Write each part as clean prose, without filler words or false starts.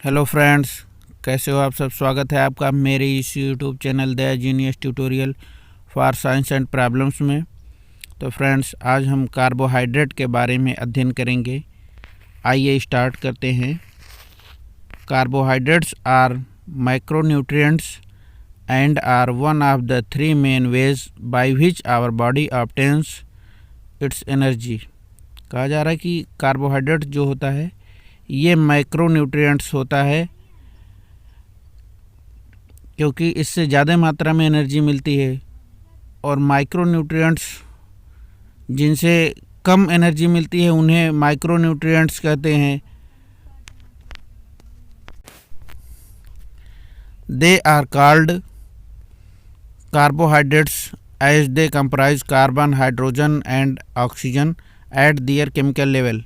Hello friends, कैसे हो आप सब। स्वागत है आपका मेरे इस YouTube channel the genius tutorial for science and problems में। तो फ्रेंड्स, आज हम कार्बोहाइड्रेट के बारे में अध्ययन करेंगे। आइए स्टार्ट करते हैं। Carbohydrates are micronutrients and are one of the three main ways by which our body obtains its energy. कहा जा रहा है कि कार्बोहाइड्रेट जो होता है ये माइक्रोन्यूट्रिएंट्स होता है, क्योंकि इससे ज़्यादा मात्रा में एनर्जी मिलती है। और माइक्रोन्यूट्रिएंट्स जिनसे कम एनर्जी मिलती है उन्हें माइक्रोन्यूट्रिएंट्स कहते हैं। They are called carbohydrates as they comprise carbon, hydrogen and oxygen at their chemical level.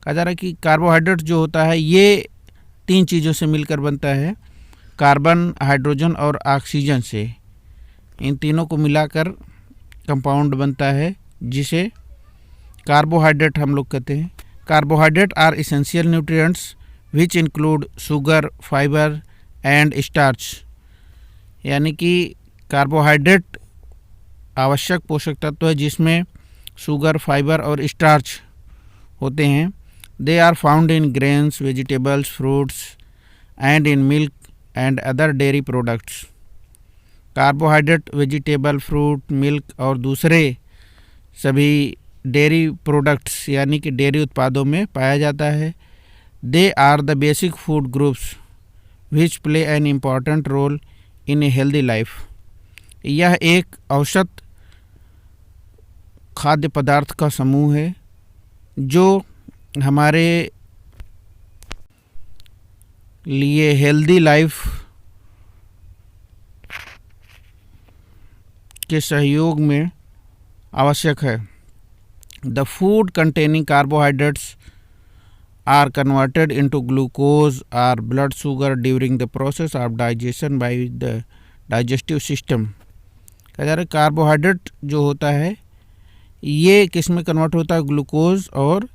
कहा जा रहा है कि कार्बोहाइड्रेट जो होता है ये तीन चीज़ों से मिलकर बनता है, कार्बन, हाइड्रोजन और ऑक्सीजन से। इन तीनों को मिलाकर कंपाउंड बनता है जिसे कार्बोहाइड्रेट हम लोग कहते हैं। Carbohydrate are essential nutrients which include sugar, fibre and starch. यानी कि कार्बोहाइड्रेट आवश्यक पोषक तत्व है जिसमें शुगर, फाइबर और स्टार्च होते हैं। They are found in grains, vegetables, fruits and in milk and other dairy products. Carbohydrate vegetable, fruit, milk और दूसरे सभी डेयरी प्रोडक्ट्स यानी कि डेयरी उत्पादों में पाया जाता है। They are the basic food groups which play an important role in a healthy life. यह एक औसत खाद्य पदार्थ का समूह है जो हमारे लिए हेल्दी लाइफ के सहयोग में आवश्यक है। The food containing carbohydrates are converted into glucose और blood sugar during the process of digestion by the digestive system. कहा जा रहा है कार्बोहाइड्रेट जो होता है ये किस में कन्वर्ट होता है, ग्लूकोज और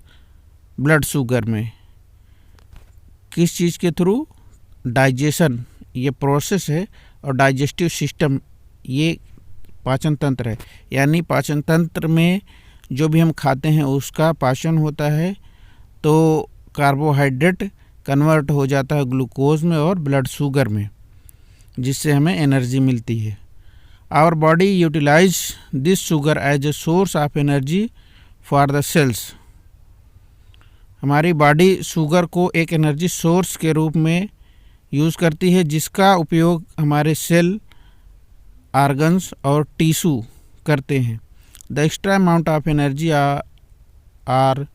ब्लड शुगर में। किस चीज़ के थ्रू, डाइजेशन ये प्रोसेस है, और डाइजेस्टिव सिस्टम ये पाचन तंत्र है। यानी पाचन तंत्र में जो भी हम खाते हैं उसका पाचन होता है, तो कार्बोहाइड्रेट कन्वर्ट हो जाता है ग्लूकोज में और ब्लड शुगर में, जिससे हमें एनर्जी मिलती है। Our body utilise this sugar as a source of energy for the cells. हमारी बॉडी शुगर को एक एनर्जी सोर्स के रूप में यूज़ करती है, जिसका उपयोग हमारे सेल, ऑर्गन्स और टिश्यू करते हैं। The extra amount of energy or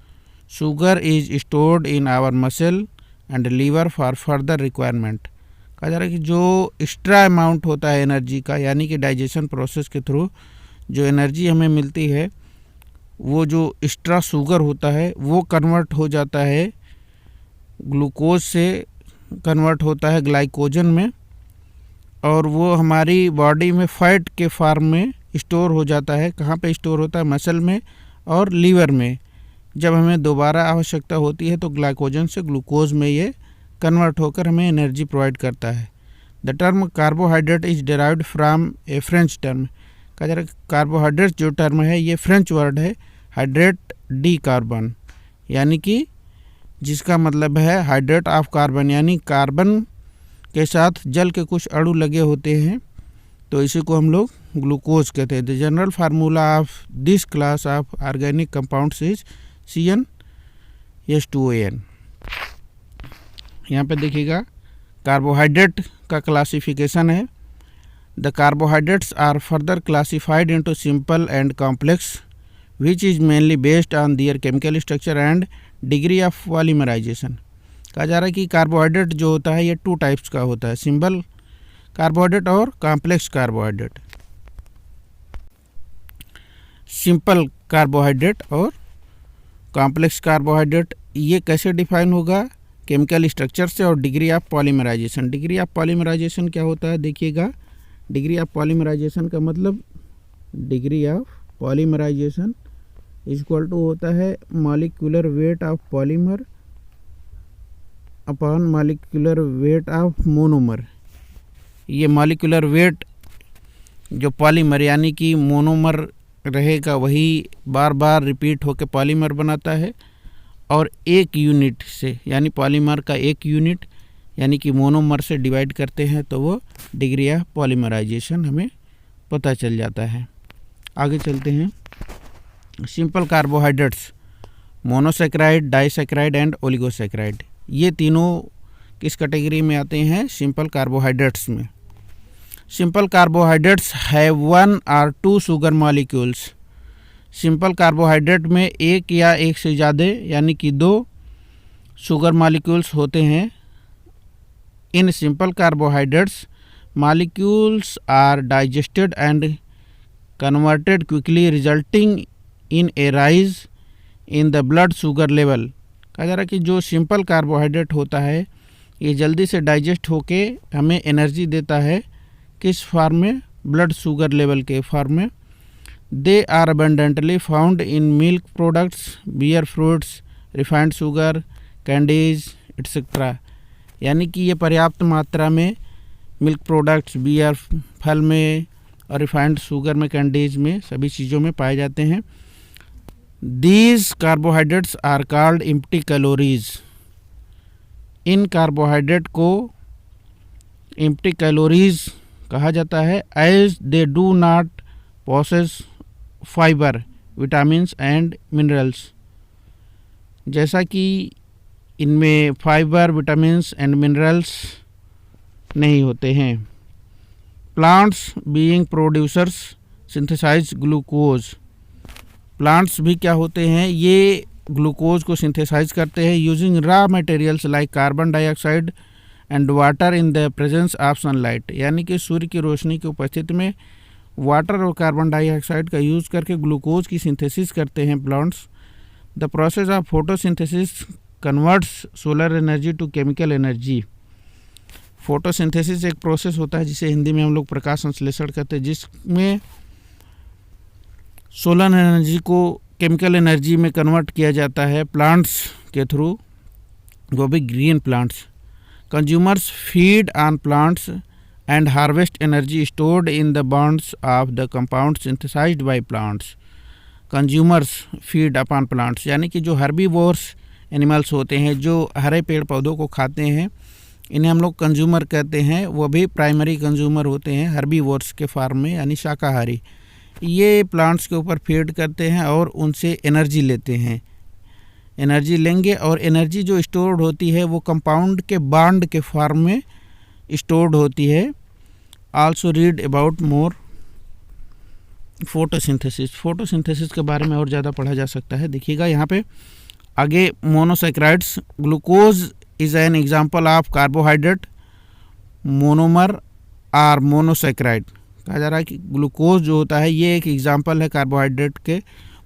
sugar is stored in our muscle and liver for further requirement. कहा जा रहा है कि जो एक्स्ट्रा अमाउंट होता है एनर्जी का, यानी कि डाइजेशन प्रोसेस के थ्रू जो एनर्जी हमें मिलती है, वो जो एक्स्ट्रा शुगर होता है वो कन्वर्ट हो जाता है ग्लूकोज से, कन्वर्ट होता है ग्लाइकोजन में, और वो हमारी बॉडी में फैट के फॉर्म में स्टोर हो जाता है। कहाँ पे स्टोर होता है, मसल में और लीवर में। जब हमें दोबारा आवश्यकता होती है तो ग्लाइकोजन से ग्लूकोज में ये कन्वर्ट होकर हमें एनर्जी प्रोवाइड करता है। The term carbohydrate is derived from A French term. कहा जा रहा है कार्बोहाइड्रेट जो टर्म है ये फ्रेंच वर्ड है, हाइड्रेट डी कार्बन, यानी कि जिसका मतलब है हाइड्रेट ऑफ कार्बन, यानी कार्बन के साथ जल के कुछ अणु लगे होते हैं, तो इसी को हम लोग ग्लूकोज कहते हैं। The general formula of this class of organic compounds is CnH2ON। यहाँ पे देखिएगा कार्बोहाइड्रेट का क्लासिफिकेशन है। The carbohydrates are further classified into simple and complex which is mainly based on their chemical structure and degree of polymerisation. कहा जा रहा है कि कार्बोहाइड्रेट जो होता है ये टू टाइप्स का होता है, सिंपल कार्बोहाइड्रेट और कॉम्प्लेक्स कार्बोहाइड्रेट। सिंपल कार्बोहाइड्रेट और कॉम्प्लेक्स कार्बोहाइड्रेट ये कैसे डिफाइन होगा, केमिकल स्ट्रक्चर से और degree of polymerisation. Degree of polymerisation क्या होता है, देखिएगा। डिग्री ऑफ पॉलीमराइजेशन का मतलब, degree of polymerisation equal to होता है molecular weight of polymer upon molecular weight of monomer. ये मॉलिक्यूलर वेट जो पॉलीमर यानी कि मोनोमर रहेगा वही बार बार रिपीट होकर पॉलीमर बनाता है, और एक यूनिट से यानी पॉलीमर का एक यूनिट यानी कि मोनोमर से डिवाइड करते हैं तो वो डिग्री ऑफ पॉलीमराइजेशन हमें पता चल जाता है। आगे चलते हैं। Simple carbohydrates monosaccharide, disaccharide and oligosaccharide, ये तीनों किस कैटेगरी में आते हैं? सिंपल कार्बोहाइड्रेट्स में। Simple carbohydrates have 1 or 2 sugar molecules. Simple carbohydrate में एक या एक से ज़्यादा यानी कि 2 शुगर मॉलिक्यूल्स होते हैं। In simple carbohydrates molecules are digested and converted quickly resulting in a rise in the blood sugar level. कहा जा रहा है कि जो सिंपल कार्बोहाइड्रेट होता है ये जल्दी से डाइजेस्ट होके हमें एनर्जी देता है। किस फॉर्म में? ब्लड शुगर लेवल के फॉर्म में। They are abundantly found in milk products, beer, fruits, refined sugar, candies etcetera. यानी कि ये पर्याप्त मात्रा में मिल्क प्रोडक्ट्स, बियर, फल में और रिफाइंड शुगर में, कैंडीज में, सभी चीज़ों में पाए जाते हैं। These carbohydrates are called empty calories। In carbohydrate को empty calories कहा जाता है, as they do not possess fiber, vitamins and minerals। जैसा कि इनमें फाइबर, विटामिन्स एंड मिनरल्स नहीं होते हैं। Plants being producers synthesise glucose. Plants भी क्या होते हैं? ये ग्लूकोज को सिंथेसाइज करते हैं using raw materials like carbon dioxide and water in the presence of sunlight. यानी कि सूर्य की रोशनी की उपस्थिति में वाटर और कार्बन डाइऑक्साइड का यूज़ करके ग्लूकोज की सिंथेसिस करते हैं plants. The process of photosynthesis converts solar energy to chemical energy. Photosynthesis एक प्रोसेस होता है जिसे हिंदी में हम लोग प्रकाश संश्लेषण कहते हैं, जिसमें सोलर एनर्जी को केमिकल एनर्जी में कन्वर्ट किया जाता है प्लांट्स के थ्रू, वो भी green plants. Consumers feed on plants and harvest energy stored in the bonds of the compound synthesised by plants. Consumers feed upon plants यानी कि जो हर्बीवोर्स एनिमल्स होते हैं, जो हरे पेड़ पौधों को खाते हैं, इन्हें हम लोग कंज्यूमर कहते हैं। वो भी प्राइमरी कंज्यूमर होते हैं हर्बीवोर्स के फॉर्म में यानी शाकाहारी। ये प्लांट्स के ऊपर फीड करते हैं और उनसे एनर्जी लेते हैं। एनर्जी लेंगे और एनर्जी जो स्टोर्ड होती है वो कंपाउंड के बॉन्ड के फॉर्म में स्टोर्ड होती है। Also read about more photosynthesis. Photosynthesis के बारे में और ज़्यादा पढ़ा जा सकता है। देखिएगा यहाँ पे आगे monosaccharides. Glucose is an example of carbohydrate monomer or monosaccharide. कहा जा रहा है कि ग्लूकोज जो होता है ये एक एग्जाम्पल है कार्बोहाइड्रेट के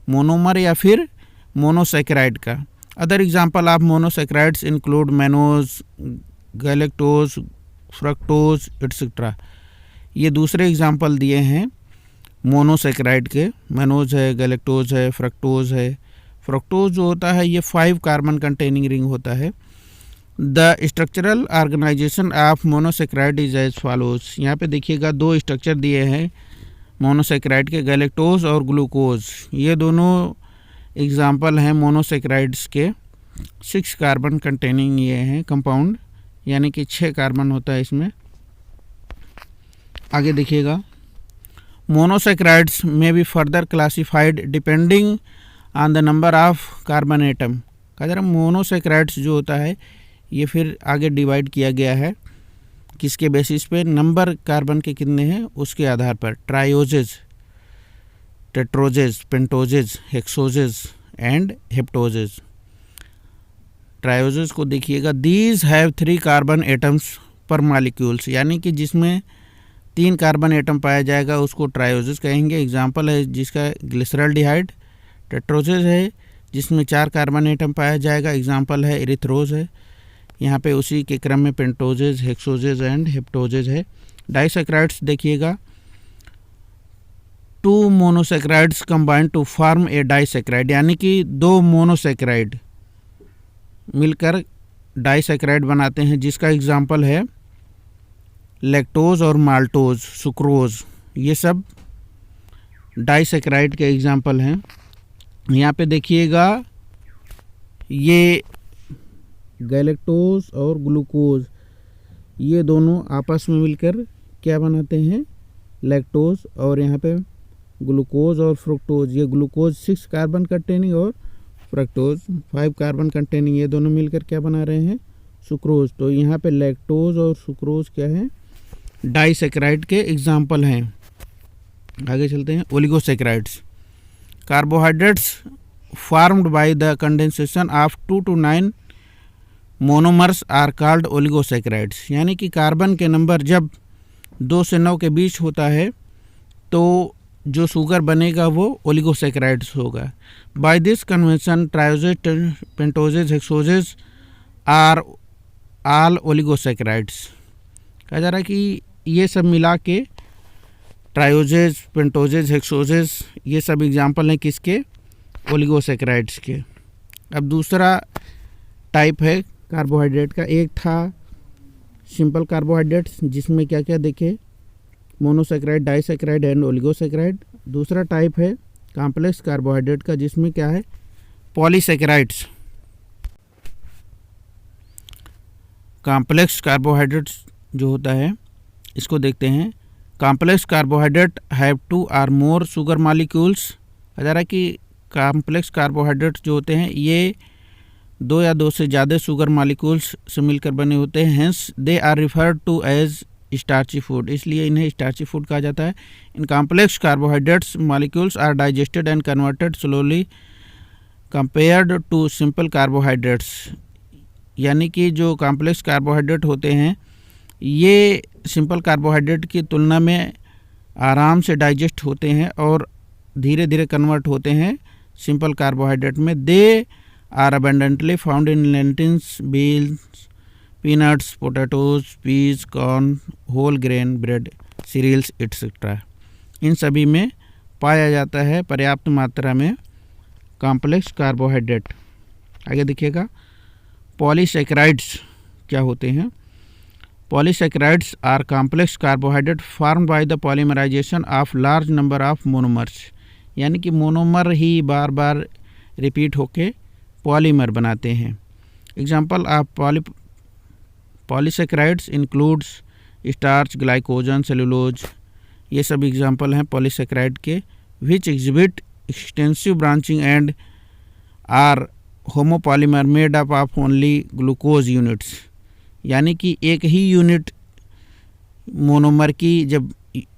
मोनोमर या फिर मोनोसैकराइड का। Other example of monosaccharides include mannose, galactose, fructose etcetera. ये दूसरे एग्जाम्पल दिए हैं मोनोसैकराइड के। मैनोज है, गैलेक्टोज है, फ्रक्टोज है। फ्रक्टोज जो होता है ये 5 कार्बन कंटेनिंग रिंग होता है। The structural organisation of monosaccharide is as follows. यहाँ पे देखिएगा 2 स्ट्रक्चर दिए हैं मोनोसैकराइड के, गैलेक्टोज और ग्लूकोज। ये दोनों एग्जाम्पल हैं मोनोसैकराइड्स के। 6 कार्बन कंटेनिंग ये हैं कंपाउंड, यानी कि 6 कार्बन होता है इसमें। आगे देखिएगा मोनोसैकराइड्स में be further classified depending on the number of carbon atom. कहा जा रहा है मोनोसैकराइड्स जो होता है ये फिर आगे डिवाइड किया गया है किसके बेसिस पे? नंबर कार्बन के कितने हैं उसके आधार पर। ट्रायोजेज, टेट्रोजेज, पेंटोजेज, हेक्सोजेज एंड हेप्टोजेज। ट्रायोजेज को देखिएगा, दीज हैव 3 कार्बन एटम्स पर मॉलिक्यूल्स, यानी कि जिसमें 3 कार्बन एटम पाया जाएगा उसको ट्रायोजेज कहेंगे। एग्जाम्पल है जिसका ग्लिसरॉल्डिहाइड। टेट्रोजेज है जिसमें 4 कार्बन एटम पाया जाएगा, एग्जाम्पल है एरिथ्रोज है। यहाँ पे उसी के क्रम में पेंटोजेज, हेक्सोजेज एंड हेप्टोजेज है। डाइसैकराइड्स देखिएगा, 2 monosaccharides combine to form a disaccharide, यानी कि 2 मोनोसैकराइड मिलकर डाइसैकेराइड बनाते हैं, जिसका एग्जाम्पल है लैक्टोज और माल्टोज, सुक्रोज, ये सब डाइसैकेराइड के एग्जाम्पल हैं। यहाँ पे देखिएगा ये गैलेक्टोज और ग्लूकोज, ये दोनों आपस में मिलकर क्या बनाते हैं, लैक्टोज, और यहाँ पे ग्लूकोज और फ्रुक्टोज, ये ग्लूकोज 6 कार्बन कंटेनिंग और फ्रक्टोज 5 कार्बन कंटेनिंग, ये दोनों मिलकर क्या बना रहे हैं, सुक्रोज। तो यहाँ पे लैक्टोज और सुक्रोज क्या है, डाइसैकेराइड के एग्जाम्पल हैं। आगे चलते हैं। Oligosaccharides, carbohydrates formed by the condensation of 2 to 9 monomers are called oligosaccharides. यानी कि कार्बन के नंबर जब 2 से 9 के बीच होता है तो जो शुगर बनेगा वो ओलिगोसैकेराइड्स होगा। By this convention trioses, pentoses, hexoses are all oligosaccharides. कहा जा रहा है कि ये सब मिला के ट्रायोजेज, पेंटोजेज, हेक्सोजेज, ये सब एग्जाम्पल हैं किसके, ओलिगोसैकेराइड्स के। अब दूसरा टाइप है कार्बोहाइड्रेट का। एक था सिंपल कार्बोहाइड्रेट्स, जिसमें क्या क्या देखे, मोनोसैकेराइड, डाइसैकेराइड एंड ओलिगोसैकेराइड। दूसरा टाइप है कॉम्प्लेक्स कार्बोहाइड्रेट का, जिसमें क्या है, पॉलीसैकेराइड्स। कॉम्प्लेक्स कार्बोहाइड्रेट्स जो होता है इसको देखते हैं। Complex carbohydrate have 2 or more sugar molecules. कहा जा रहा है कि कॉम्प्लेक्स कार्बोहाइड्रेट्स जो होते हैं ये 2 या 2 से ज़्यादा शुगर मॉलिक्यूल्स से मिलकर बने होते हैं। Hence they are referred to as starchy food, इसलिए इन्हें स्टार्ची फूड कहा जाता है। इन complex carbohydrates molecules are digested and converted slowly compared to simple carbohydrates. यानी कि जो कॉम्प्लेक्स कार्बोहाइड्रेट होते हैं ये सिंपल कार्बोहाइड्रेट की तुलना में आराम से डाइजेस्ट होते हैं और धीरे धीरे कन्वर्ट होते हैं सिंपल कार्बोहाइड्रेट में। They are abundantly found in lentils, beans, peanuts, potatoes, peas, corn, whole grain bread, cereals etcetera. इन सभी में पाया जाता है पर्याप्त मात्रा में कॉम्प्लेक्स कार्बोहाइड्रेट। आगे देखिएगा पॉलीसैकेराइड्स क्या होते हैं। Polysaccharides are complex carbohydrate formed by the polymerisation of large number of monomers. यानी कि मोनोमर ही बार बार रिपीट होके पॉलीमर बनाते हैं। Example of polysaccharides includes starch, glycogen, cellulose, ये सब एग्जाम्पल हैं पॉलीसैकेराइड के। Which exhibit extensive branching and are homopolymer made up of only glucose units. यानी कि एक ही यूनिट मोनोमर की जब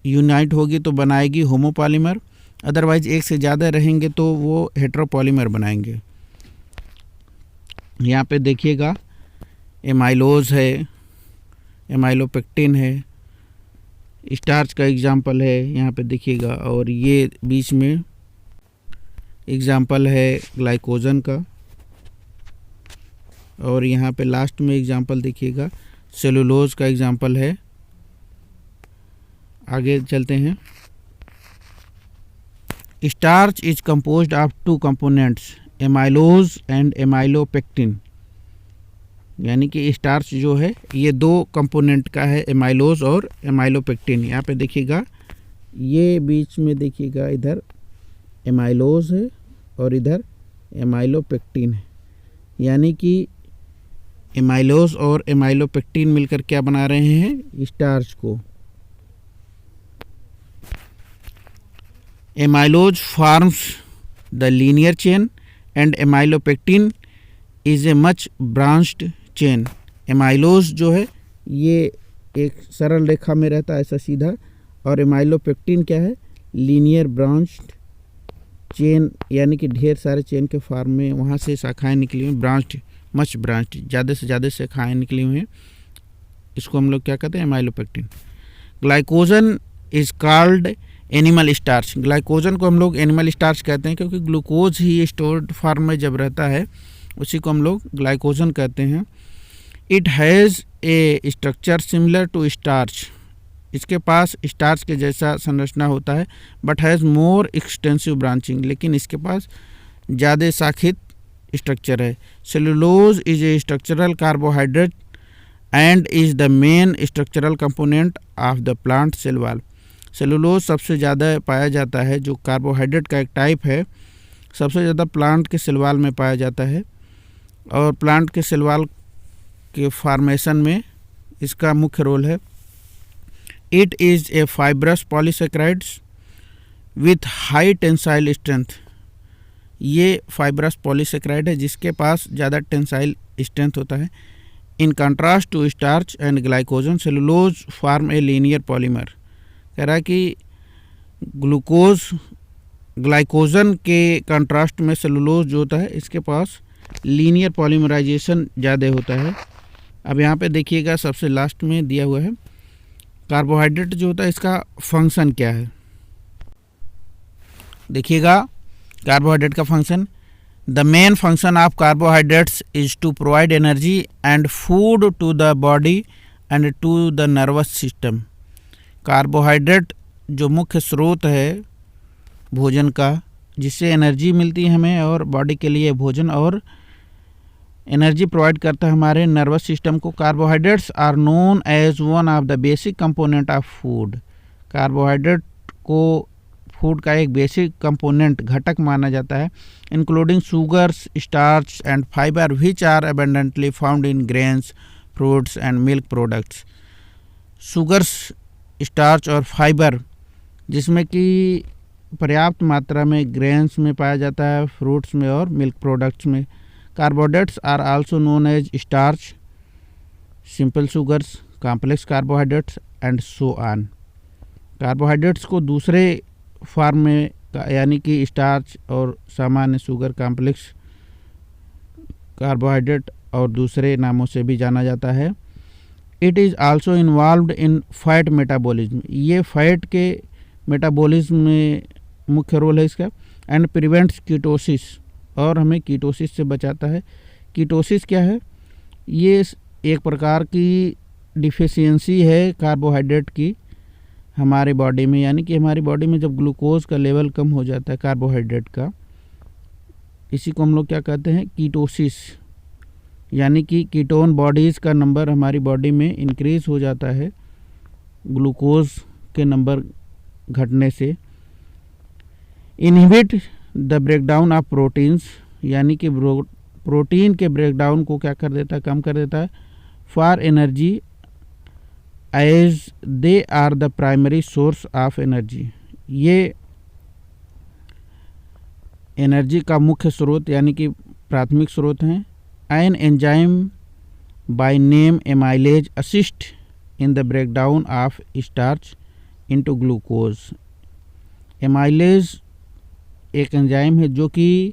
यूनाइट होगी तो बनाएगी होमोपॉलीमर, अदरवाइज एक से ज़्यादा रहेंगे तो वो हेट्रोपॉलीमर बनाएंगे। यहाँ पे देखिएगा एमाइलोज है, एमाइलोपेक्टिन है, स्टार्च का एग्जाम्पल है यहाँ पे देखिएगा, और ये बीच में एग्जाम्पल है ग्लाइकोजन का, और यहाँ पे लास्ट में एग्जाम्पल देखिएगा सेलुलोज का एग्जाम्पल है। आगे चलते हैं। Starch is composed of 2 components, amylose and amylopectin. यानी कि स्टार्च जो है ये 2 कंपोनेंट का है, एमाइलोज और एमाइलोपेक्टिन। यहाँ पे देखिएगा ये बीच में देखिएगा इधर एमाइलोज है और इधर एमाइलोपेक्टिन है। यानी कि एमाइलोज और एमाइलोपेक्टिन मिलकर क्या बना रहे हैं, स्टार्च को। Amylose forms the linear chain and amylopectin is a much branched chain. Amylose जो है ये एक सरल रेखा में रहता है ऐसा सीधा, और एमाइलोपेक्टिन क्या है, लीनियर ब्रांच्ड चेन, यानी कि ढेर सारे चेन के फॉर्म में वहाँ से शाखाएं निकली हुई, ब्रांच्ड, मच ब्रांच्ड, ज़्यादा से ज़्यादा शाखाएं निकली हुई हैं। इसको हम लोग क्या कहते हैं, amylopectin. Glycogen is called animal starch. Glycogen को हम लोग एनिमल स्टार्च कहते हैं क्योंकि ग्लूकोज ही स्टोर्ड फॉर्म में जब रहता है उसी को हम लोग ग्लाइकोजन कहते हैं। It has a structure similar to starch. इसके पास स्टार्च के जैसा संरचना होता है, but has more extensive branching. लेकिन इसके पास ज़्यादा शाखित स्ट्रक्चर है। Cellulose is a structural carbohydrate and is the main structural component of the plant cell wall. Cellulose सबसे ज़्यादा पाया जाता है, जो कार्बोहाइड्रेट का एक टाइप है, सबसे ज़्यादा प्लांट के सेल वॉल में पाया जाता है और प्लांट के सेल वॉल के फॉर्मेशन में इसका मुख्य रोल है। It is a fibrous polysaccharides with high tensile strength. ये फाइब्रस पॉलीसेक्राइड है जिसके पास ज़्यादा टेंसाइल स्ट्रेंथ होता है। In contrast to starch and glycogen, cellulose form a linear polymer. कह रहा है कि ग्लूकोज ग्लाइकोजन के कंट्रास्ट में सेलुलोज जो होता है इसके पास लीनियर पॉलीमराइजेशन ज़्यादा होता है। अब यहाँ पे देखिएगा सबसे लास्ट में दिया हुआ है कार्बोहाइड्रेट जो होता है इसका फंक्शन क्या है। देखिएगा कार्बोहाइड्रेट का function, the main function of carbohydrates is to provide energy and food to the body and to the nervous system. Carbohydrate जो मुख्य स्रोत है भोजन का, जिससे एनर्जी मिलती है हमें और बॉडी के लिए भोजन और एनर्जी प्रोवाइड करता है हमारे नर्वस सिस्टम को। Carbohydrates are known as one of the basic component of food. Carbohydrate को फूड का एक बेसिक कंपोनेंट घटक माना जाता है, including sugars, starch and fibre which are abundantly found in grains, fruits and milk products. Sugars, starch और fibre जिसमें कि पर्याप्त मात्रा में ग्रेन्स में पाया जाता है, फ्रूट्स में और मिल्क प्रोडक्ट्स में। Carbohydrates are also known as starch, simple sugars, complex carbohydrates and so on. Carbohydrates को दूसरे फॉर्म में यानी कि स्टार्च और सामान्य शुगर, कॉम्प्लेक्स कार्बोहाइड्रेट और दूसरे नामों से भी जाना जाता है। It is also involved in fat metabolism. ये फैट के मेटाबॉलिज्म में मुख्य रोल है इसका। एंड प्रिवेंट्स कीटोसिस, और हमें कीटोसिस से बचाता है। कीटोसिस क्या है? ये एक प्रकार की डिफिशियंसी है कार्बोहाइड्रेट की हमारे बॉडी में, यानी कि हमारी बॉडी में जब ग्लूकोज का लेवल कम हो जाता है कार्बोहाइड्रेट का, इसी को हम लोग क्या कहते हैं? कीटोसिस। यानी कि कीटोन बॉडीज़ का नंबर हमारी बॉडी में इंक्रीज़ हो जाता है ग्लूकोज के नंबर घटने से। Inhibit the breakdown of proteins, यानी कि प्रोटीन के ब्रेकडाउन को क्या कर देता है? कम कर देता है। For energy as they are the primary source of energy. ये एनर्जी का मुख्य स्रोत यानी कि प्राथमिक स्रोत हैं। An enzyme by name amylase assist in the breakdown of starch into glucose. Amylase एक एंजाइम है जो कि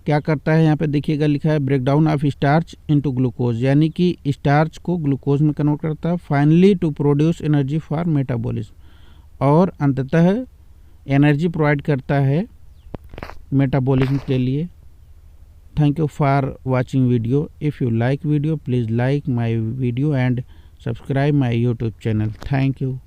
क्या करता है, यहाँ पे देखिएगा लिखा है breakdown of starch into glucose, यानी कि स्टार्च को ग्लूकोज में कन्वर्ट करता है। Finally to produce energy for metabolism, और अंततः एनर्जी प्रोवाइड करता है मेटाबॉलिज्म के लिए। Thank you for watching video. If you like video please like my video and subscribe my YouTube channel. Thank you.